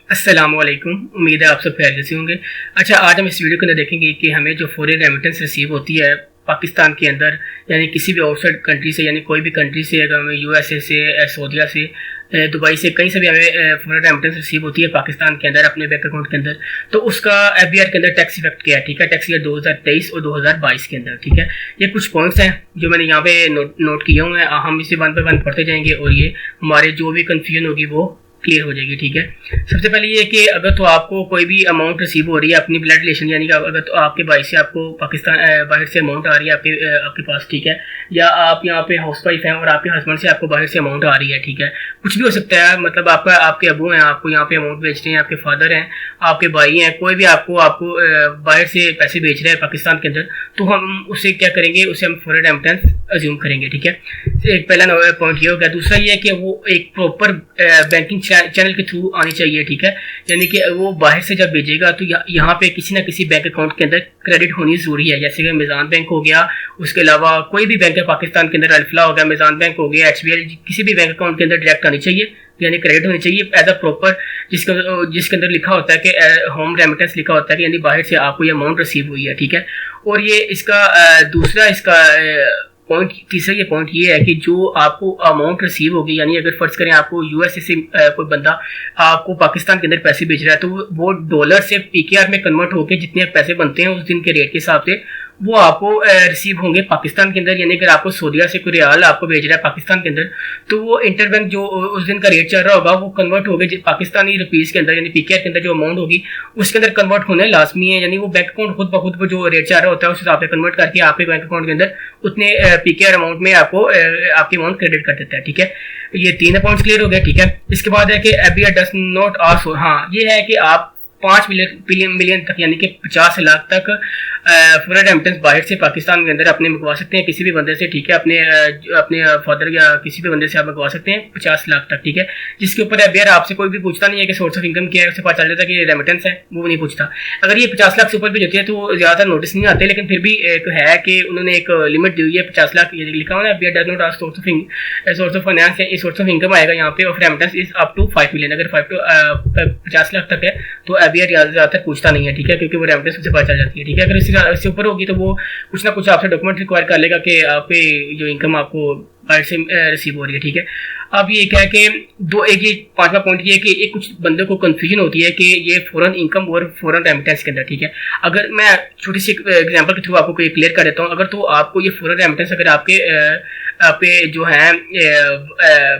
अस्सलामुअलैकुम। उम्मीद है आप सब खैरियत से होंगे। अच्छा, आज हम इस वीडियो के अंदर देखेंगे कि हमें जो फॉरेन रेमिटेंस रिसीव होती है पाकिस्तान के अंदर, यानी किसी भी आउटसाइड कंट्री से, यानी कोई भी कंट्री से, अगर हमें यूएसए से, सऊदीया से, दुबई से, कहीं से भी हमें फॉरेन रेमिटेंस रिसीव होती है पाकिस्तान के अंदर अपने बैंक अकाउंट के अंदर, तो उसका एफबीआर के अंदर टैक्स इफेक्ट क्या है, ठीक है, टैक्स ईयर 2023 और 2022 के अंदर, ठीक है। ये कुछ पॉइंट्स हैं जो मैंने यहाँ पे नोट किए हुए हैं। हम इसे वन बाय वन पढ़ते जाएंगे और ये हमारे जो भी कन्फ्यूजन होगी वो क्लियर हो जाएगी, ठीक है। सबसे पहले ये कि अगर तो आपको कोई भी अमाउंट रिसीव हो रही है अपनी ब्लड रिलेशन, यानी कि अगर तो आपके भाई से आपको पाकिस्तान बाहर से अमाउंट आ रही है आपके पास, ठीक है, या आप यहाँ पे हाउस वाइफ हैं और आपके हस्बैंड से आपको बाहर से अमाउंट आ रही है, ठीक है, कुछ भी हो सकता है। मतलब आपके अबू हैं, आपको यहाँ पे अमाउंट बेच रहे हैं, आपके फादर हैं, आपके भाई हैं, कोई भी आपको आपको बाहर से पैसे बेच रहे हैं पाकिस्तान के अंदर, तो हम उसे क्या करेंगे, उसे हम फॉरेन रेमिटेंस अज्यूम करेंगे, ठीक है। एक पहला पॉइंट ये हो गया। दूसरा ये है कि वो एक प्रॉपर बैंकिंग चैनल के थ्रू आनी चाहिए, ठीक है, यानी कि वो बाहर से जब भेजेगा तो यहाँ पे किसी ना किसी बैंक अकाउंट के अंदर क्रेडिट होनी जरूरी है, जैसे कि मिजान बैंक हो गया, उसके अलावा कोई भी बैंक है पाकिस्तान के अंदर, अल्फला हो गया, मिजान बैंक हो गया, HBL, किसी भी बैंक अकाउंट के अंदर डायरेक्ट आनी चाहिए, यानी क्रेडिट होनी चाहिए एज अ प्रॉपर, जिसके अंदर लिखा होता है कि होम रेमिटेंस लिखा होता है कि यानी बाहर से आपको ये अमाउंट रिसीव हुई है, ठीक है। और ये इसका दूसरा इसका पॉइंट, तीसरा ये पॉइंट ये है कि जो आपको अमाउंट रिसीव होगी, यानी अगर फर्ज करें आपको यूएसए से कोई बंदा आपको पाकिस्तान के अंदर पैसे भेज रहा है, तो वो डॉलर से पीकेआर में कन्वर्ट होकर जितने पैसे बनते हैं उस दिन के रेट के हिसाब से वो आपको रिसीव होंगे पाकिस्तान के अंदर। यानी अगर आपको सऊदीया से कोई रियाल आपको भेज रहा है पाकिस्तान के अंदर, तो वो इंटरबैंक जो उस दिन का रेट चल रहा होगा वो कन्वर्ट होगा पाकिस्तानी रुपीज के अंदर, यानी पीकेआर के अंदर जो अमाउंट होगी उसके अंदर कन्वर्ट होना लाजमी है। यानी वो बैंक अकाउंट खुद ब खुद जो रेट चल रहा होता है उस हिसाब से कन्वर्ट करके आपके बैंक अकाउंट के अंदर उतने पीकेआर अमाउंट में आपको आपकी अमाउंट क्रेडिट कर देता है, ठीक है। ये तीन पॉइंट्स क्लियर हो गए, ठीक है। इसके बाद है कि एफबीआर डज नॉट आस्क, हाँ ये है कि आप 5 मिलियन तक, यानी कि 50 लाख तक फॉरेन रेमिटेंस बाहर से पाकिस्तान के अंदर अपने मंगवा सकते हैं किसी भी बंदे से, ठीक है, अपने फादर या किसी भी बंदे से आप मंगवा सकते हैं 50 लाख तक, ठीक है। जिसके ऊपर एफबीआर आपसे कोई भी पूछता नहीं है कि सोर्स ऑफ इनकम क्या है, उससे पता चल जाता है कि ये रेमिटेंस है, वो नहीं पूछता। अगर ये 50 लाख से ऊपर भी होती है तो ज़्यादातर नोटिस नहीं आते, लेकिन फिर भी एक है कि उन्होंने एक लिमिट दी हुई है 50 लाख, ये लिखा हुआ है FBR does not ask source of finance, source of income आएगा यहाँ पे, of remittance is up to 5 million. अगर 50 लाख तक है तो एफबीआर ज़्यादातर पूछता नहीं है, ठीक है, क्योंकि वो रेमिटेंस उससे पता चल जाती है, ठीक है। अगर इससे ऊपर होगी तो वो कुछ ना कुछ आपसे डॉक्यूमेंट रिक्वायर कर लेगा कि आपकी जो इनकम आपको बाहर से रिसीव हो रही है, ठीक है। अब ये क्या है कि एक ये पांचवा पॉइंट ये है कि एक कुछ बंदे को कंफ्यूजन होती है कि ये फॉरेन इनकम और फॉरेन रेमिटेंस के अंदर, ठीक है। अगर मैं छोटी सी एग्जांपल के थ्रू आपको क्लियर कर देता हूँ, अगर तो आपको ये फॉरेन रेमिटेंस अगर आपके जो है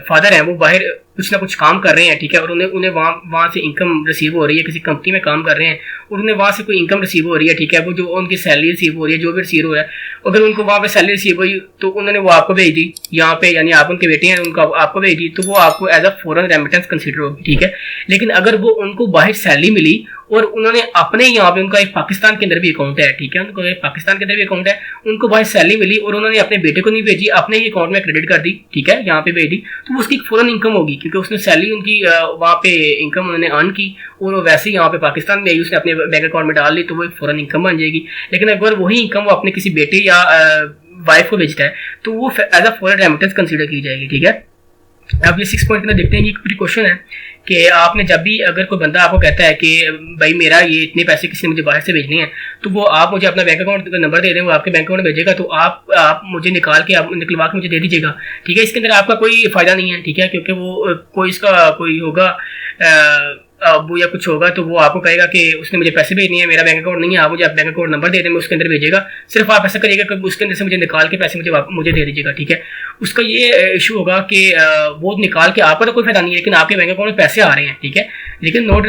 फादर हैं वो बाहर कुछ ना कुछ काम कर रहे हैं, ठीक है, और उन्हें वहाँ से इनकम रिसीव हो रही है, किसी कंपनी में काम कर रहे हैं और उन्हें वहाँ से कोई इनकम रिसीव हो रही है, ठीक है, वो जो उनकी सैलरी रिसीव हो रही है, जो भी रिसीव हो रहा है, अगर उनको वहाँ पे सैलरी रिसीव हुई तो उन्होंने वो आपको भेज दी यहाँ पे, यानी आप उनके बेटे हैं, उनको आपको भेज दी, तो वो आपको as a foreign remittance consider होगी, ठीक है। लेकिन अगर वो उनको बाहर सैलरी मिली और उन्होंने अपने यहाँ पे, उनका एक पाकिस्तान के अंदर भी अकाउंट है, ठीक है, उनको एक पाकिस्तान के अंदर भी अकाउंट है, उनको बाहर सैलरी मिली और उन्होंने अपने बेटे को नहीं भेजी, अपने ही अकाउंट में क्रेडिट कर दी, ठीक है, यहाँ पे भेज दी, तो उसकी फॉरेन इनकम होगी, क्योंकि उसने सैलरी उनकी वहाँ पे इनकम उन्होंने अर्न की और वैसे ही यहाँ पे पाकिस्तान में उसने अपने बैंक अकाउंट में डाल ली, तो वो एक फॉरेन इनकम बन जाएगी। लेकिन अगर वही इनकम वो अपने किसी बेटे या वाइफ को भेजता है तो वो as a foreign remittance consider की जाएगी, ठीक है। अब ये 6 पॉइंट में देखते हैं, ये पूरी क्वेश्चन है कि आपने जब भी, अगर कोई बंदा आपको कहता है कि भाई मेरा ये इतने पैसे किसी ने मुझे बाहर से भेजने हैं, तो वो आप मुझे अपना बैंक अकाउंट का नंबर दे दें, वो आपके बैंक अकाउंट में भेजेगा, तो आप मुझे निकलवा के मुझे दे दीजिएगा, ठीक है। इसके अंदर आपका कोई फायदा नहीं है, ठीक है, क्योंकि वो कोई होगा अबू या कुछ होगा तो वो आपको कहेगा कि उसने मुझे पैसे भेजने हैं, मेरा बैंक अकाउंट नहीं है, आप मुझे बैंक अकाउंट नंबर दे दें, मैं उसके अंदर भेजेगा। सिर्फ आप ऐसा करिएगा कि उसके अंदर से मुझे निकाल के पैसे मुझे दे दीजिएगा, ठीक है। उसका ये इशू होगा कि वो निकाल के आपका तो कोई फायदा नहीं है, लेकिन आपके बैंक अकाउंट में पैसे आ रहे हैं, ठीक है, लेकिन note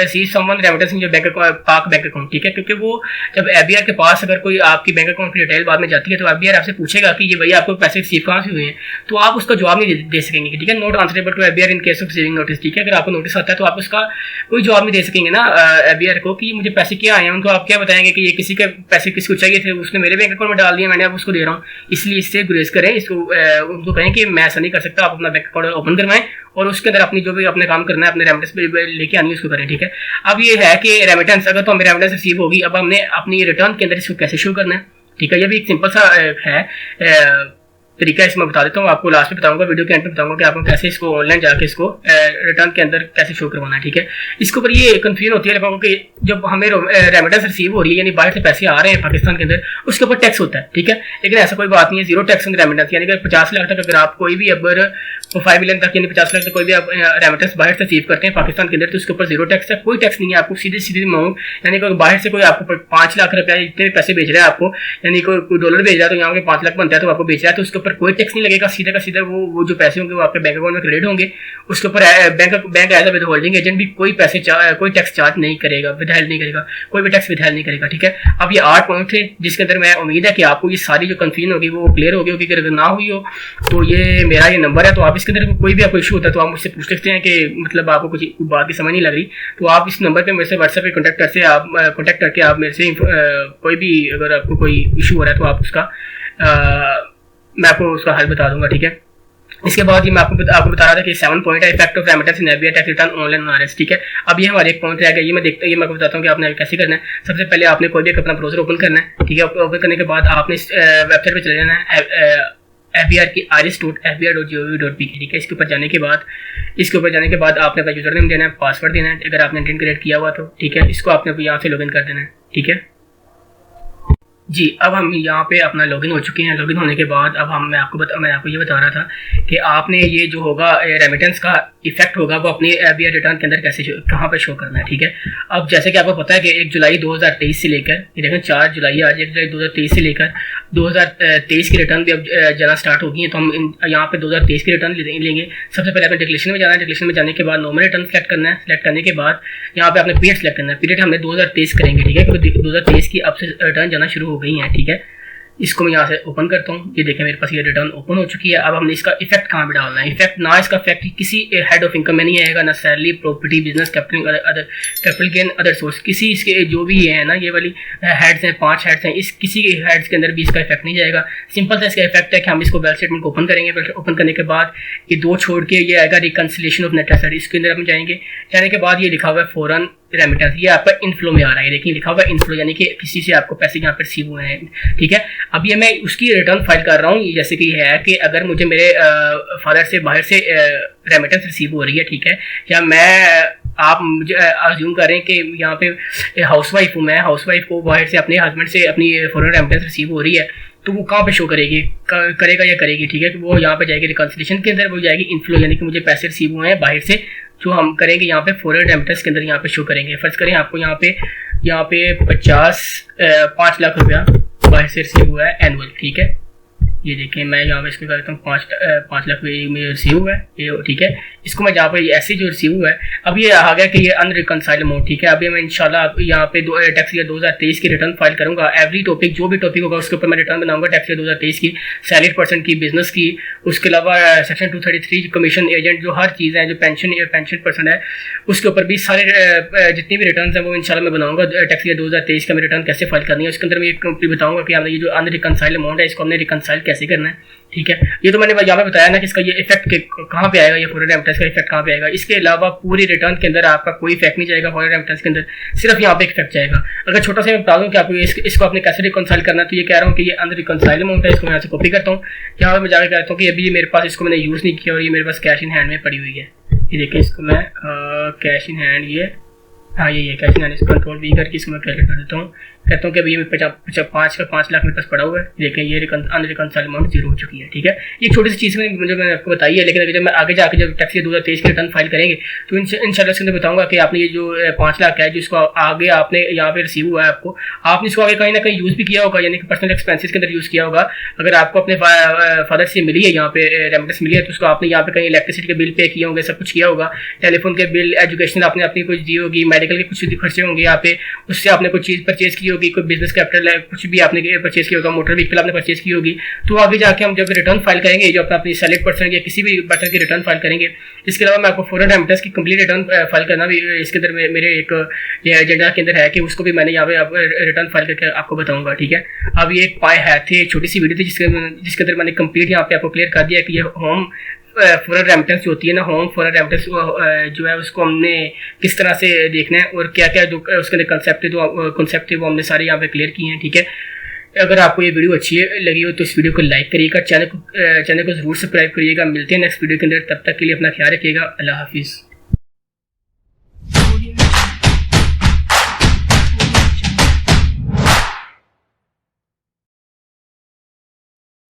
see someone remittance in your पाक बैंक अकाउंट, ठीक है, क्योंकि वो जब एफबीआर के पास अगर कोई आपकी बैंक अकाउंट की डिटेल बाद में जाती है तो एफबीआर आपसे पूछेगा कि ये भैया आपको पैसे रिसीव कहाँ से हुए हैं, तो आप उसका जवाब नहीं दे सकेंगे, ठीक है। Not answerable to FBR in case of receiving notice, ठीक है। अगर आपको नोटिस आता है तो आप उसका कोई जवाब नहीं दे सकेंगे ना एफबीआर को कि मुझे पैसे क्या आए हैं। उनको आप क्या बताएंगे कि ये किसी के पैसे किसको चाहिए थे, उसने मेरे बैंक अकाउंट में डाल दिया, मैंने अब उसको दे रहा हूँ, इसलिए इससे गुरेज करें, इसको उनको कहें कि मैं ऐसा नहीं कर सकता, आप अपना बैंक अकाउंट ओपन करवाएं और उसके अंदर अपनी जो भी अपने काम करना है, अपने रेमिटेंस लेके आनी है उसको करें, ठीक है। अब ये है कि रेमिटेंस, अगर तो हमें रेमिटेंस रिसीव होगी, अब हमने अपनी रिटर्न के अंदर इसको कैसे शो करना है, ठीक है। ये भी एक सिंपल सा है तरीका इसमें बता देता हूँ, आपको लास्ट में बताऊंगा, वीडियो के एंड में बताऊंगा कि आपको कैसे इसको ऑनलाइन जाके इसको रिटर्न के अंदर कैसे शो करवाना है। ठीक है, इसके ऊपर ये कंफ्यूजन होती है लोगों को कि जब हमें रेमिटेंस रिसीव हो रही है, यानी बाहर से पैसे आ रहे हैं पाकिस्तान के अंदर, उसके ऊपर टैक्स होता है। ठीक है, लेकिन ऐसा कोई बात नहीं है, जीरो टैक्स ऑन रेमिटेंस, यानी कि 50 लाख तक अगर आप कोई भी अगर 5 मिलियन तक यानी 50 लाख तक कोई भी आप रेमिटेंस बाहर से रिसीव करते हैं पाकिस्तान के अंदर, तो उसके ऊपर जीरो टैक्स है, कोई टैक्स नहीं है, आपको सीधे सीधे अमाउंट, यानी कि बाहर से कोई आपको 5 लाख रुपया जितने पैसे भेज रहा है आपको, यानी कोई डॉलर भेज रहा है तो यहाँ पे 5 लाख बनता है तो आपको बेच रहा है, तो उसके ऊपर कोई टैक्स नहीं लगेगा, सीधा का सीधा वो जो पैसे होंगे वो आपके बैंक अकाउंट में क्रेडिट होंगे, उसके ऊपर bank as a withholding agent भी कोई पैसे कोई टैक्स चार्ज नहीं करेगा, विदहेल्ड नहीं करेगा, कोई भी टैक्स विदहेल्ड नहीं करेगा। ठीक है, अब ये 8 पॉइंट थे जिसके अंदर मैं उम्मीद है कि आपको ये सारी जो कंफ्यूजन होगी वो क्लियर होगी, अगर ना हुई हो तो ये मेरा ये नंबर है, तो आप इसके अंदर कोई भी आपको इशू होता है तो आप मुझसे पूछ सकते हैं कि मतलब आपको कुछ बात की समझ नहीं लग रही, तो आप इस नंबर पे मेरे से व्हाट्सएप पे कॉन्टैक्ट करके आप मेरे से कोई भी अगर आपको कोई इशू हो रहा है तो आप उसका मैं आपको उसका हल बता दूंगा। ठीक है, इसके बाद ये मैं आपको बता रहा था कि 7 पॉइंट है effect of remittance in FBI tax return online RS. ठीक है, अब ये हमारे एक पॉइंट रह गया, ये मैं देखता हूँ, ये मैं आपको बताता हूँ कि आपने कैसे करना है। सबसे पहले आपने कोई भी अपना ब्राउजर ओपन करना है। ठीक है, ओपन करने के बाद आपने इस वेबसाइट पर चले जाना है एफबीआर की iris.fbi.gov.pk। ठीक है, इसके ऊपर जाने के बाद आपने अपना यूजर नेम देना है, पासवर्ड देना है अगर आपने इंटरनेट क्रिएट किया हुआ तो। ठीक है, इसको आपने यहाँ से लॉगिन कर देना है। ठीक है जी, अब हम यहाँ पे अपना लॉगिन हो चुके हैं। लॉगिन होने के बाद अब मैं आपको ये बता रहा था कि आपने ये जो होगा रेमिटेंस का इफेक्ट होगा वो अपनी एफबीआई रिटर्न के अंदर कैसे कहाँ पे शो करना है। ठीक है, अब जैसे कि आपको पता है कि 1 जुलाई 2023 से लेकर ये देखें 4 जुलाई आज 1 जुलाई 2023 से लेकर 2023 की रिटर्न भी अब जाना स्टार्ट होगी है, तो हम यहाँ पे 2023 की रिटर्न लेंगे। सबसे पहले आपने डिक्लेरेशन में जाना है, डिक्लेरेशन में जाने के बाद नॉर्मल रिटर्न सेलेक्ट करना है। सेलेक्ट करने के बाद यहाँ पे आपने पीरियड सेलेक्ट करना है, पीरियड हमने 2023 करेंगे। ठीक है, क्योंकि 2023 की अब से रिटर्न जाना शुरू हो गई है। ठीक है, इसको मैं यहाँ से ओपन करता हूँ, ये देखें मेरे पास ये रिटर्न ओपन हो चुकी है। अब हमने इसका इफेक्ट कहाँ पे डालना है, इफेक्ट ना इसका इफेक्ट किसी हेड ऑफ इनकम में नहीं आएगा, ना salary, property, business, capital gain, other source, किसी इसके जो भी है ना ये वाली हेड्स हैं, 5 हेड्स हैं, इस किसी के हेड्स के अंदर भी इसका इफेक्ट नहीं जाएगा। सिंपल सा इसका इफेक्ट है कि हम इसको बैलेंस स्टेटमेंट को ओपन करेंगे। ओपन करने के बाद ये 2 छोड़ के ये आएगा रिकंसिलिएशन ऑफ नेट एसेट, इसके अंदर हम जाएंगे। जाने के बाद ये लिखा हुआ है फॉरेन रेमिटेंस, ये आपका इनफ्लो में आ रहा है, देखिए लिखा हुआ है इनफ्लो, यानी कि किसी से आपको पैसे यहाँ पर रिसीव हुए हैं। ठीक है, अब ये मैं उसकी रिटर्न फाइल कर रहा हूँ, जैसे कि है कि अगर मुझे मेरे फादर से बाहर से रेमिटेंस रिसीव हो रही है। ठीक है, या आप मुझे अज्यूम करें कि यहाँ पे हाउसवाइफ हूँ मैं, हाउसवाइफ को बाहर से अपने हस्बैंड से अपनी फॉरेन रेमिटेंस रिसीव हो रही है, तो वो कहाँ पे शो करेगा या करेगी। ठीक है, कि वो यहाँ पे जाएगी रिकंसिलिएशन के अंदर, वो जाएगी इनफ्लो, यानी कि मुझे पैसे रिसीव हुए हैं बाहर से, जो हम करेंगे यहाँ पे फॉरेन रेमिटेंस के अंदर यहाँ पे शो करेंगे। फर्ज करें आपको यहाँ पे 5 लाख रुपया बाहर से रिसीव हुआ है एनुअल। ठीक है, ये देखें मैं यहाँ पे इसको करता हूँ 5 लाख में रिसीव हुआ है ये। ठीक है, इसको मैं जहाँ पे ऐसे जो रिसीव हुआ है, अब ये आ गया कि ये अनरिकंसाइल्ड अमाउंट। ठीक है, अभी मैं इंशाल्लाह यहाँ पे टैक्स ईयर 2023 की रिटर्न फाइल करूँगा। एवरी टॉपिक जो भी टॉपिक होगा उसके ऊपर मैं रिटर्न बनाऊंगा, टैक्स ईयर 2023 की, सैलरी परसेंट की, बिजनेस की, उसके अलावा सेक्शन 233 कमीशन एजेंट, जो हर चीज़ है, जो पेंशन परसेंट है, उसके ऊपर भी सारे जितनी भी रिटर्न है वो इंशाल्लाह मैं बनाऊंगा। टैक्स ईयर 2023 का मैं रिटर्न कैसे फाइल करनी है उसके अंदर मैं कंप्लीट बताऊंगा कि हमने ये जो अनरिकंसाइल्ड अमाउंट है इसको हमने रिकंसाइल कैसे करना है। ठीक है, ये तो मैंने यहाँ पे बताया ना कि इसका ये इफेक्ट कहाँ पे आएगा, ये फॉरेन रेमिटेंस का इफेक्ट कहाँ पे आएगा। इसके अलावा पूरी रिटर्न के अंदर आपका कोई इफेक्ट नहीं जाएगा फॉरेन रेमिटेंस के अंदर, सिर्फ यहाँ पे इफेक्ट जाएगा। अगर छोटा सा मैं बता दूँ कि आपको इसको आपने कैसे रिकंसाइल करना है, तो ये कह रहा हूँ कि ये अनरिकंसाइल्ड अमाउंट है, इसको मैं यहाँ से कॉपी करता हूँ। यहाँ पे मैं जाकर कहता हूँ कि अभी मेरे पास इसको मैंने यूज़ नहीं किया और ये मेरे पास कैश इन हैंड में पड़ी हुई है। ये देखिए, इसको मैं कैश इन हैंड, ये हाँ ये कैश इन हैंड, इसको कंट्रोल वी करके इसको मैं कैलकुलेट कर देता हूँ। कहता हूँ कि अभी ये 5 लाख मेरे पास पड़ा हुआ है। देखें ये अनरिकंसाइल्ड अमाउंट 0 हो चुकी है। ठीक है, ये छोटी सी चीज़ मैंने आपको बताई है, लेकिन जब मैं आगे जाकर जब टैक्स ईयर 2023 की रिटर्न फाइल करेंगे तो इंशाल्लाह इसके अंदर बताऊंगा कि आपने ये जो 5 लाख है जिसको आगे आपने यहाँ पे रिसीव हुआ है, आपने इसको आगे कहीं ना कहीं यूज़ भी किया होगा, यानी कि पर्सनल एक्सपेंसेस के अंदर यूज़ किया होगा। अगर आपको अपने फादर से मिली है यहाँ पे रेमिटेंस मिली है तो उसको आपने यहाँ पे कहीं इलेक्ट्रिसिटी के बिल पे किए होंगे, सब कुछ किया होगा, टेलीफोन के बिल, एजुकेशन आपने अपनी कुछ दी होगी, मेडिकल के कुछ खर्चे होंगे यहाँ पे, उससे आपने कुछ चीज़ परचेज की होगी, कोई बिजनेस कैपिटल कुछ भी आपने परचेज किया होगा, मोटर व्हीकल आपने परचेज की होगी। तो आगे जाके हम जब रिटर्न फाइल करेंगे, जो अपनी सैलरी परसेंट या किसी भी पर्सन की रिटर्न फाइल करेंगे, इसके अलावा मैं आपको फॉरेन रेमिटेंस की कंप्लीट रिटर्न फाइल करना भी इसके अंदर मेरे एक ये एजेंडा के अंदर है कि उसको भी मैंने यहाँ पे रिटर्न फाइल करके आपको बताऊंगा। ठीक है, अब ये एक पाए है थी छोटी सी वीडियो थी जिसके अंदर मैंने कंप्लीट यहाँ पे आपको क्लियर कर दिया कि ये होम फॉरेन रेमिटेंस जो होती है ना, होम फॉरेन रेमिटेंस जो है उसको हमने किस तरह से देखना है और क्या क्या जो उसके अंदर कंसेप्ट है वो हमने सारे यहाँ पे क्लियर किए हैं। ठीक है, अगर आपको ये वीडियो अच्छी लगी हो तो इस वीडियो को लाइक करिएगा, चैनल को ज़रूर सब्सक्राइब करिएगा। मिलते हैं नेक्स्ट वीडियो के अंदर, तब तक के लिए अपना ख्याल रखिएगा। अल्लाह हाफिज़।